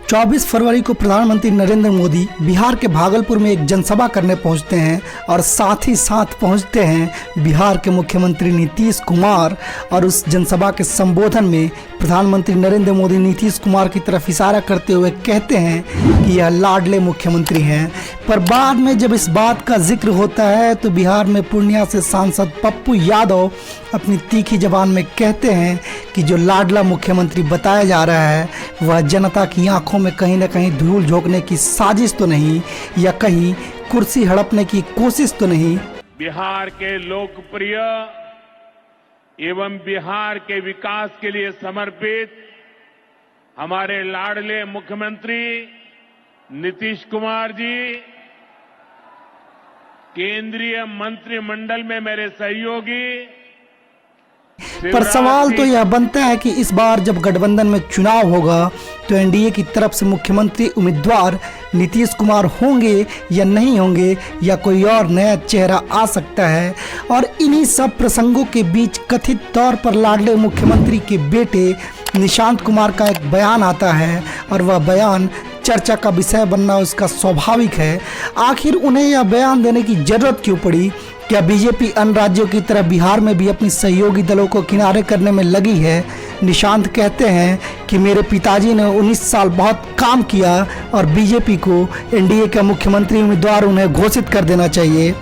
24 फरवरी को प्रधानमंत्री नरेंद्र मोदी बिहार के भागलपुर में एक जनसभा करने पहुंचते हैं और साथ ही साथ पहुंचते हैं बिहार के मुख्यमंत्री नीतीश कुमार। और उस जनसभा के संबोधन में प्रधानमंत्री नरेंद्र मोदी नीतीश कुमार की तरफ इशारा करते हुए कहते हैं कि यह लाडले मुख्यमंत्री हैं। पर बाद में जब इस बात का जिक्र होता है तो बिहार में पूर्णिया से सांसद पप्पू यादव अपनी तीखी जबान में कहते हैं कि जो लाडला मुख्यमंत्री बताया जा रहा है वह जनता की आंखों में कहीं न कहीं धूल झोंकने की साजिश तो नहीं, या कहीं कुर्सी हड़पने की कोशिश तो नहीं। बिहार के लोकप्रिय एवं बिहार के विकास के लिए समर्पित हमारे लाडले मुख्यमंत्री नीतीश कुमार जी, केंद्रीय मंत्रिमंडल में मेरे सहयोगी। पर सवाल तो यह बनता है कि इस बार जब गठबंधन में चुनाव होगा तो एनडीए की तरफ से मुख्यमंत्री उम्मीदवार नीतीश कुमार होंगे या नहीं होंगे, या कोई और नया चेहरा आ सकता है। और इन्हीं सब प्रसंगों के बीच कथित तौर पर लाडले मुख्यमंत्री के बेटे निशांत कुमार का एक बयान आता है और वह बयान चर्चा का विषय बनना उसका स्वाभाविक है। आखिर उन्हें यह बयान देने की जरूरत क्यों पड़ी? क्या बीजेपी अन्य राज्यों की तरह बिहार में भी अपनी सहयोगी दलों को किनारे करने में लगी है? निशांत कहते हैं कि मेरे पिताजी ने 19 साल बहुत काम किया और बीजेपी को एनडीए का मुख्यमंत्री उम्मीदवार उन्हें घोषित कर देना चाहिए।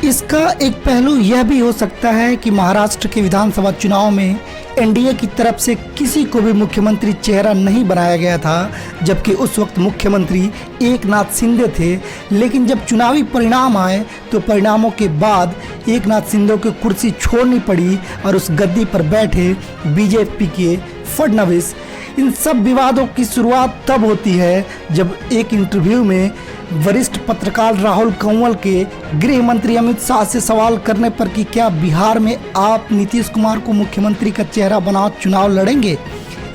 इसका एक पहलू यह भी हो सकता है कि महाराष्ट्र के विधानसभा चुनाव में एनडीए की तरफ से किसी को भी मुख्यमंत्री चेहरा नहीं बनाया गया था, जबकि उस वक्त मुख्यमंत्री एकनाथ शिंदे थे। लेकिन जब चुनावी परिणाम आए तो परिणामों के बाद एकनाथ शिंदे को कुर्सी छोड़नी पड़ी और उस गद्दी पर बैठे बीजेपी के फडणवीस। इन सब विवादों की शुरुआत तब होती है जब एक इंटरव्यू में वरिष्ठ पत्रकार राहुल कंवल के गृह मंत्री अमित शाह से सवाल करने पर कि क्या बिहार में आप नीतीश कुमार को मुख्यमंत्री का चेहरा बना चुनाव लड़ेंगे,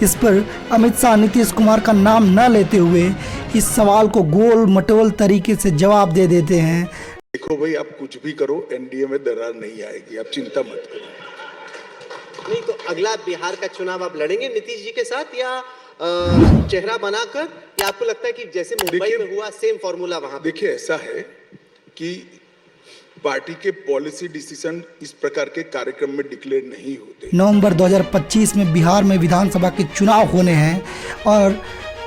इस पर अमित शाह नीतीश कुमार का नाम न लेते हुए इस सवाल को गोल मटोल तरीके से जवाब दे देते हैं। देखो भाई, आप कुछ भी करो, एनडीए में दरार नहीं आएगी, आप चिंता मत करो। नहीं तो अगला बिहार का चुनाव आप लड़ेंगे नीतीश जी के साथ, या चेहरा बनाकर, या आपको लगता है कि जैसे मुंबई में हुआ सेम फॉर्मूला वहां? देखिए, ऐसा है कि पार्टी के पॉलिसी डिसीजन इस प्रकार के कार्यक्रम में डिक्लेयर नहीं होते। नवंबर 2025 में बिहार में विधानसभा के चुनाव होने हैं और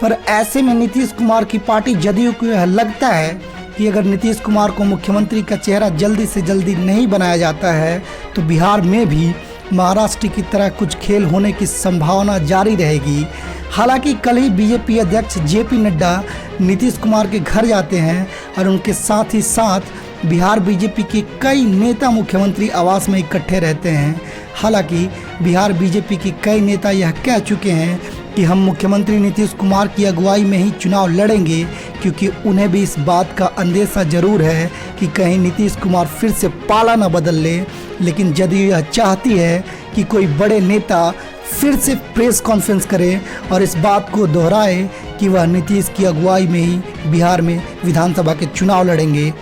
पर ऐसे में नीतीश कुमार की पार्टी जदयू को यह लगता है कि अगर नीतीश कुमार को मुख्यमंत्री का चेहरा जल्दी से जल्दी नहीं बनाया जाता है तो बिहार में भी महाराष्ट्र की तरह कुछ खेल होने की संभावना जारी रहेगी। हालांकि कल ही बीजेपी अध्यक्ष जेपी नड्डा नीतीश कुमार के घर जाते हैं और उनके साथ ही साथ बिहार बीजेपी के कई नेता मुख्यमंत्री आवास में इकट्ठे रहते हैं। हालांकि बिहार बीजेपी के कई नेता यह कह चुके हैं कि हम मुख्यमंत्री नीतीश कुमार की अगुवाई में ही चुनाव लड़ेंगे, क्योंकि उन्हें भी इस बात का अंदेशा जरूर है कि कहीं नीतीश कुमार फिर से पाला न बदल ले। लेकिन जदयू यह चाहती है कि कोई बड़े नेता फिर से प्रेस कॉन्फ्रेंस करे और इस बात को दोहराए कि वह नीतीश की अगुवाई में ही बिहार में विधानसभा के चुनाव लड़ेंगे।